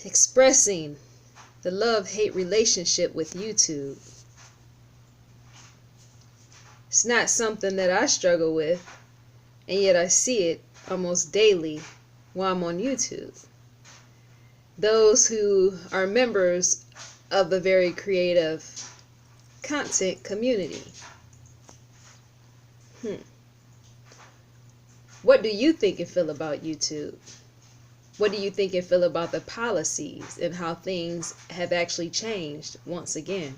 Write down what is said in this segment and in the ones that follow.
expressing the love-hate relationship with YouTube. It's not something that I struggle with, and yet I see it almost daily while I'm on YouTube. Those who are members of a very creative content community. What do you think and feel about YouTube? What do you think and feel about the policies and how things have actually changed once again?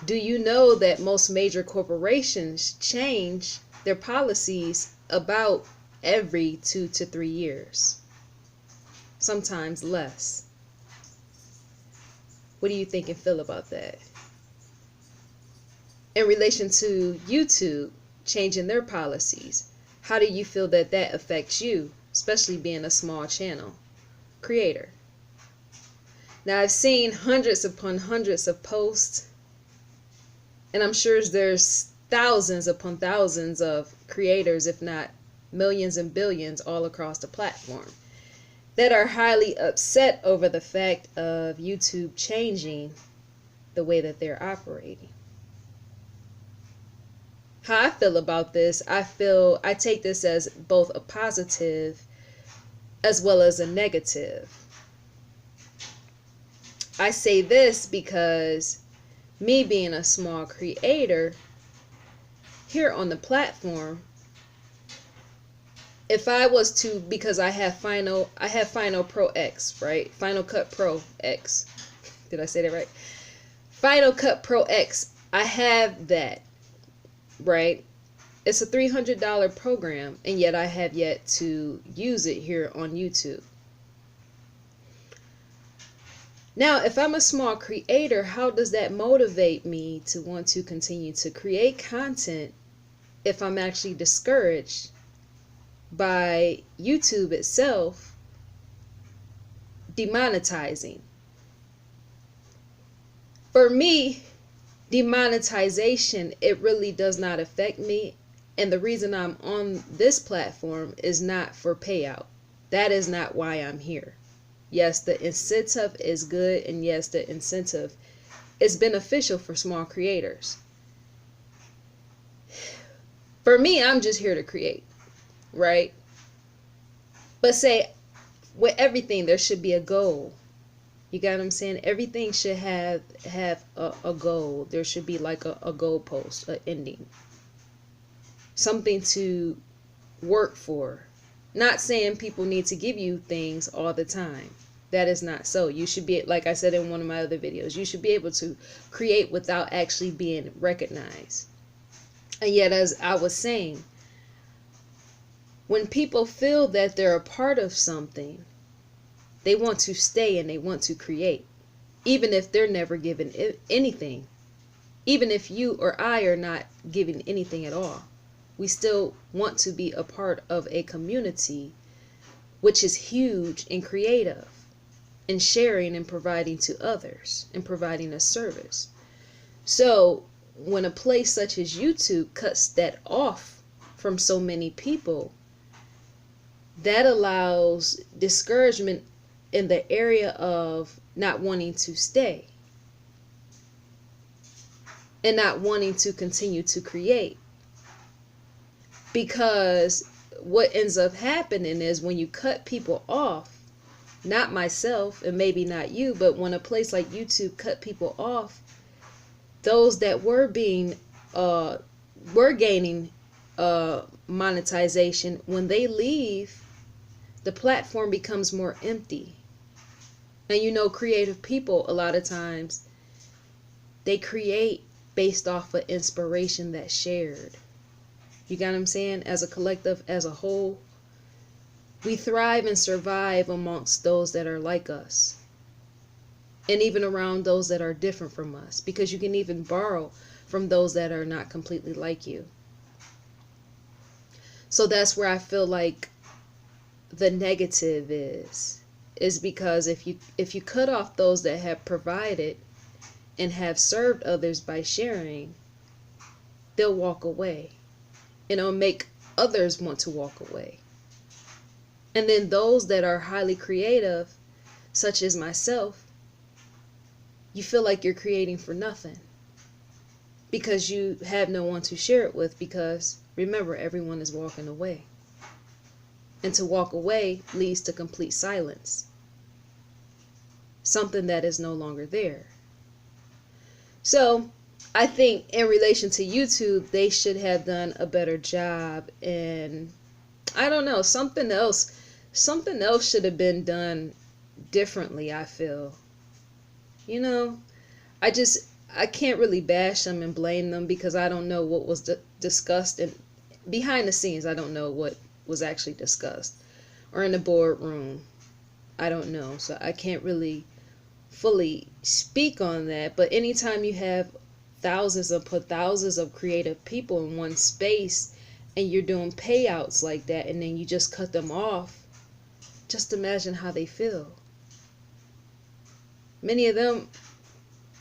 Do you know that most major corporations change their policies about every 2 to 3 years? Sometimes less. What do you think and feel about that? In relation to YouTube changing their policies, how do you feel that that affects you, especially being a small channel creator? Now, I've seen hundreds upon hundreds of posts, and I'm sure there's thousands upon thousands of creators, if not millions and billions, all across the platform that are highly upset over the fact of YouTube changing the way that they're operating. How I feel about this, I take this as both a positive as well as a negative. I say this because me being a small creator here on the platform, if I was to, because I have Final Pro X, right? Final Cut Pro X. Did I say that right? Final Cut Pro X. I have that, right? It's a $300 program, and yet I have yet to use it here on YouTube. Now, if I'm a small creator, how does that motivate me to want to continue to create content if I'm actually discouraged by YouTube itself demonetizing? For me, demonetization, it really does not affect me, and the reason I'm on this platform is not for payout. That is not why I'm here. Yes, the incentive is good, and yes, the incentive is beneficial for small creators. For me, I'm just here to create, right? But say, with everything, there should be a goal. You got what I'm saying? Everything should have a goal. There should be like a goal post, an ending. Something to work for. Not saying people need to give you things all the time. That is not so. You should be, like I said in one of my other videos, you should be able to create without actually being recognized. And yet, as I was saying, when people feel that they're a part of something, they want to stay and they want to create, even if they're never given anything. Even if you or I are not giving anything at all, we still want to be a part of a community which is huge and creative and sharing and providing to others and providing a service. So when a place such as YouTube cuts that off from so many people, that allows discouragement in the area of not wanting to stay and not wanting to continue to create. Because what ends up happening is when you cut people off, not myself and maybe not you, but when a place like YouTube cut people off, those that were gaining monetization, when they leave, the platform becomes more empty. And you know, creative people, a lot of times, they create based off of inspiration that's shared. You got what I'm saying? As a collective, as a whole, we thrive and survive amongst those that are like us. And even around those that are different from us. Because you can even borrow from those that are not completely like you. So that's where I feel like the negative is because if you cut off those that have provided and have served others by sharing, they'll walk away. And it'll make others want to walk away. And then those that are highly creative, such as myself, you feel like you're creating for nothing because you have no one to share it with, because remember, everyone is walking away. And to walk away leads to complete silence. Something that is no longer there. So I think in relation to YouTube, they should have done a better job. And I don't know, something else should have been done differently, I feel. You know, I can't really bash them and blame them because I don't know what was discussed, and behind the scenes I don't know what was actually discussed, or in the boardroom I don't know, so I can't really fully speak on that. But anytime you have thousands of creative people in one space and you're doing payouts like that, and then you just cut them off, just imagine how they feel. Many of them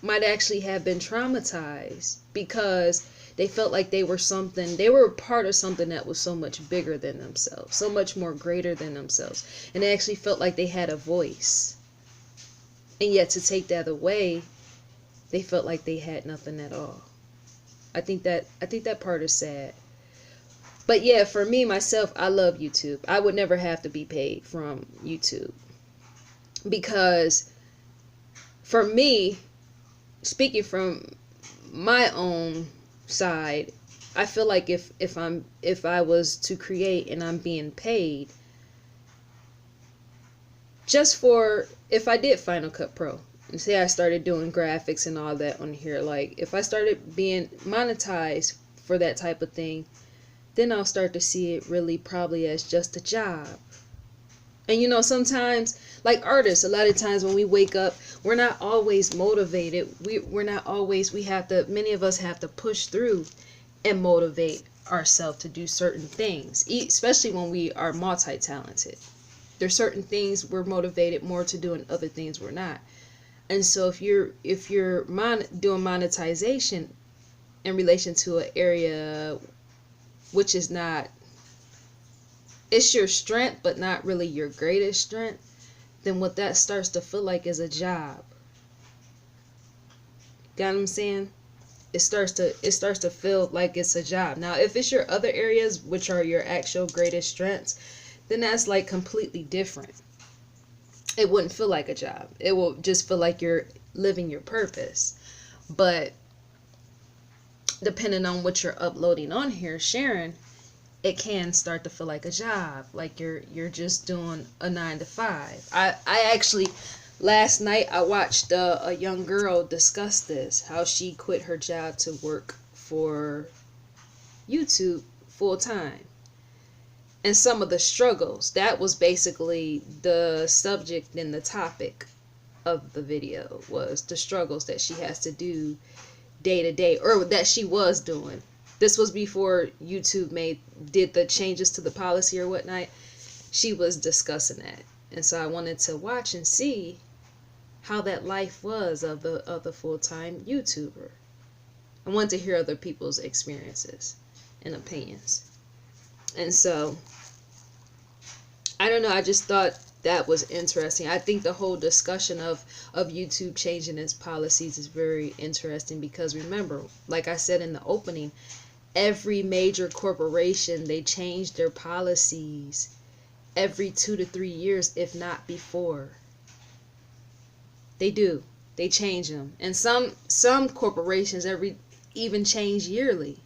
might actually have been traumatized because they felt like they were a part of something that was so much bigger than themselves, so much more greater than themselves, and they actually felt like they had a voice. And yet to take that away, they felt like they had nothing at all. I think that part is sad. But yeah, for me myself, I love YouTube. I would never have to be paid from YouTube, because for me, speaking from my own side, I feel like if I was to create and I'm being paid just for, if I did Final Cut Pro and say I started doing graphics and all that on here, like if I started being monetized for that type of thing, then I'll start to see it really probably as just a job. And you know, sometimes, like artists, a lot of times when we wake up, we're not always motivated. We're not always, many of us have to push through and motivate ourselves to do certain things, especially when we are multi-talented. There's certain things we're motivated more to do and other things we're not. And so if you're doing monetization in relation to an area which is not, it's your strength but not really your greatest strength, then what that starts to feel like is a job. Got what I'm saying? It starts to feel like it's a job. Now, if it's your other areas which are your actual greatest strengths, then that's like completely different. It wouldn't feel like a job. It will just feel like you're living your purpose. But depending on what you're uploading on here, sharing, it can start to feel like a job, like you're just doing a 9 to 5. I actually, last night I watched a young girl discuss this, how she quit her job to work for YouTube full time, and some of the struggles. That was basically the subject and the topic of the video, was the struggles that she has to do day to day, or that she was doing. This was before YouTube did the changes to the policy or whatnot. She was discussing that, and so I wanted to watch and see how that life was of the full-time YouTuber. I wanted to hear other people's experiences and opinions, and so I don't know. I just thought that was interesting. I think the whole discussion of YouTube changing its policies is very interesting, because remember, like I said in the opening, every major corporation, they change their policies every 2 to 3 years, if not before. They do. They change them. And some corporations even change yearly.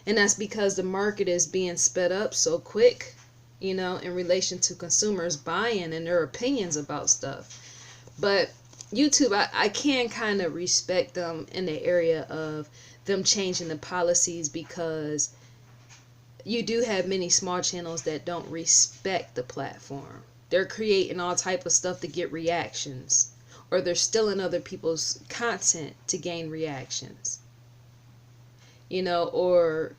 And that's because the market is being sped up so quick, you know, in relation to consumers buying and their opinions about stuff. But YouTube, I can kind of respect them in the area of them changing the policies, because you do have many small channels that don't respect the platform. They're creating all type of stuff to get reactions, or they're stealing other people's content to gain reactions, you know, or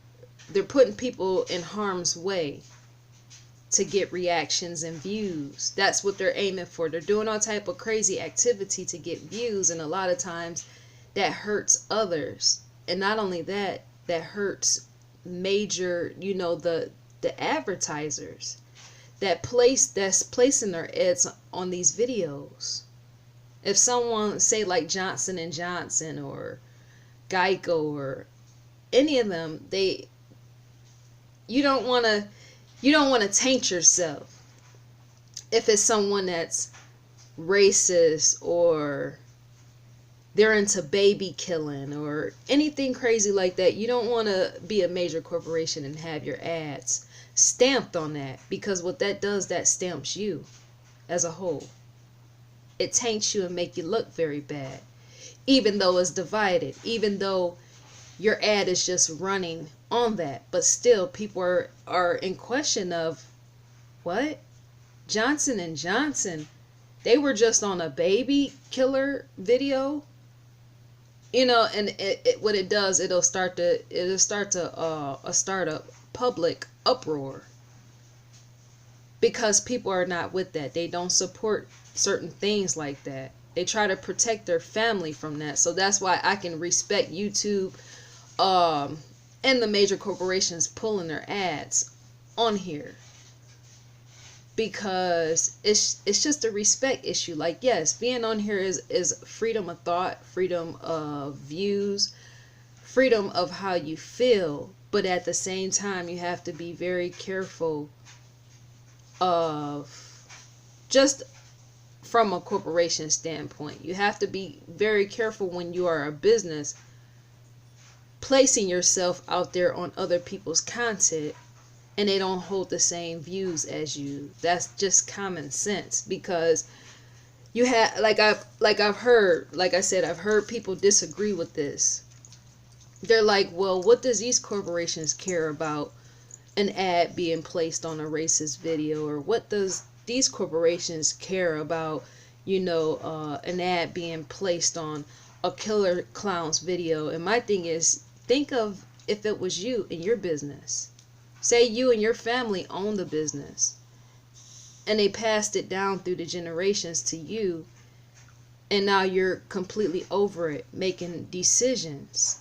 they're putting people in harm's way to get reactions and views. That's what they're aiming for. They're doing all type of crazy activity to get views, and a lot of times that hurts others. And not only that, that hurts major, you know, the advertisers. that's placing their ads on these videos. If someone say like Johnson and Johnson or Geico or any of them, you don't want to taint yourself if it's someone that's racist or they're into baby killing or anything crazy like that. You don't want to be a major corporation and have your ads stamped on that, because what that does, that stamps you as a whole. It taints you and make you look very bad, even though it's divided, even though your ad is just running on that. But still, people are in question of, what? Johnson and Johnson, they were just on a baby killer video, you know. And what it does, it'll start a public uproar, because people are not with that. They don't support certain things like that. They try to protect their family from that. So that's why I can respect YouTube and the major corporations pulling their ads on here, because it's just a respect issue. Like, yes, being on here is freedom of thought, freedom of views, freedom of how you feel, but at the same time you have to be very careful of, just from a corporation standpoint, you have to be very careful when you are a business placing yourself out there on other people's content and they don't hold the same views as you. That's just common sense, because you have, like I've heard, like I said, I've heard people disagree with this. They're like, well, what does these corporations care about an ad being placed on a racist video? Or what does these corporations care about, an ad being placed on a killer clown's video? And my thing is, think of if it was you in your business. Say you and your family own the business and they passed it down through the generations to you, and now you're completely over it, making decisions.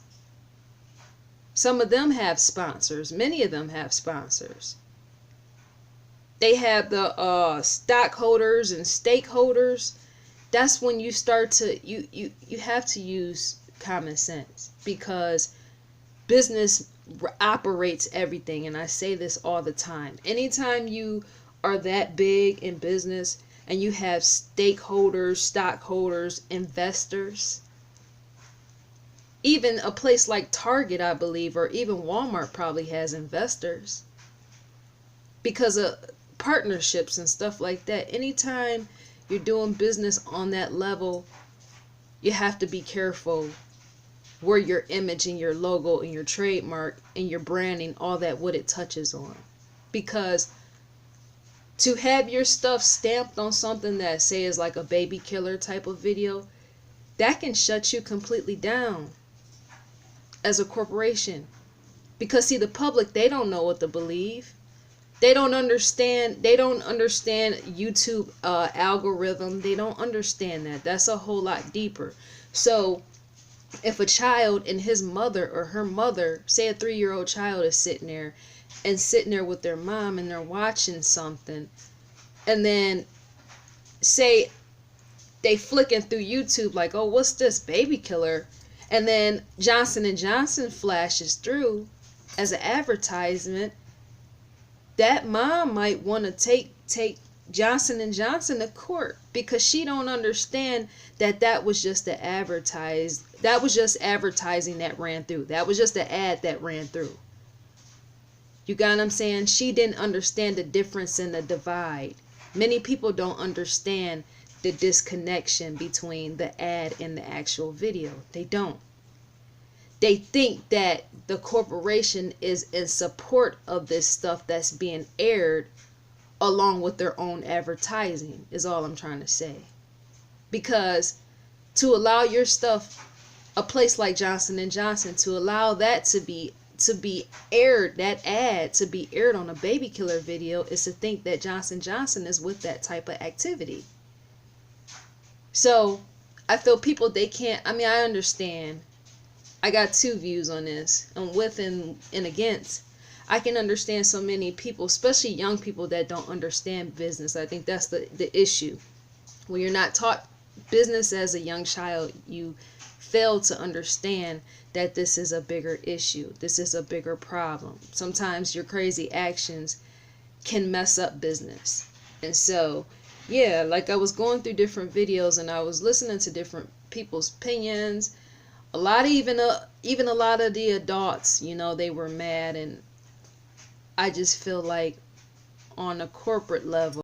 Some of them have sponsors. Many of them have sponsors. They have the stockholders and stakeholders. That's when you start to, you have to use common sense, because business operates everything. And I say this all the time. Anytime you are that big in business and you have stakeholders, stockholders, investors, even a place like Target, I believe, or even Walmart probably has investors because of partnerships and stuff like that. Anytime you're doing business on that level, you have to be careful where your image and your logo and your trademark and your branding, all that, what it touches on. Because to have your stuff stamped on something that, say, is like a baby killer type of video, that can shut you completely down as a corporation. Because see, the public, they don't know what to believe. They don't understand YouTube algorithm. They don't understand that. That's a whole lot deeper. So if a child and his mother or her mother, say a 3-year-old child is sitting there with their mom and they're watching something, and then say they flicking through YouTube like, oh, what's this, baby killer? And then Johnson and Johnson flashes through as an advertisement. That mom might want to take Johnson and Johnson to court, because she don't understand that was just advertising that ran through. That was just the ad that ran through. You got what I'm saying? She didn't understand the difference in the divide. Many people don't understand the disconnection between the ad and the actual video. They don't. They think that the corporation is in support of this stuff that's being aired along with their own advertising, is all I'm trying to say. Because to allow your stuff, a place like Johnson & Johnson, to allow that to be aired, that ad to be aired on a baby killer video, is to think that Johnson & Johnson is with that type of activity. So I feel people, they can't, I mean, I understand. I got two views on this, on with and against. I can understand so many people, especially young people, that don't understand business. I think that's the issue. When you're not taught business as a young child, you fail to understand that this is a bigger issue. This is a bigger problem. Sometimes your crazy actions can mess up business. And so, yeah, like I was going through different videos and I was listening to different people's opinions. A lot of even a lot of the adults, they were mad, and I just feel like on a corporate level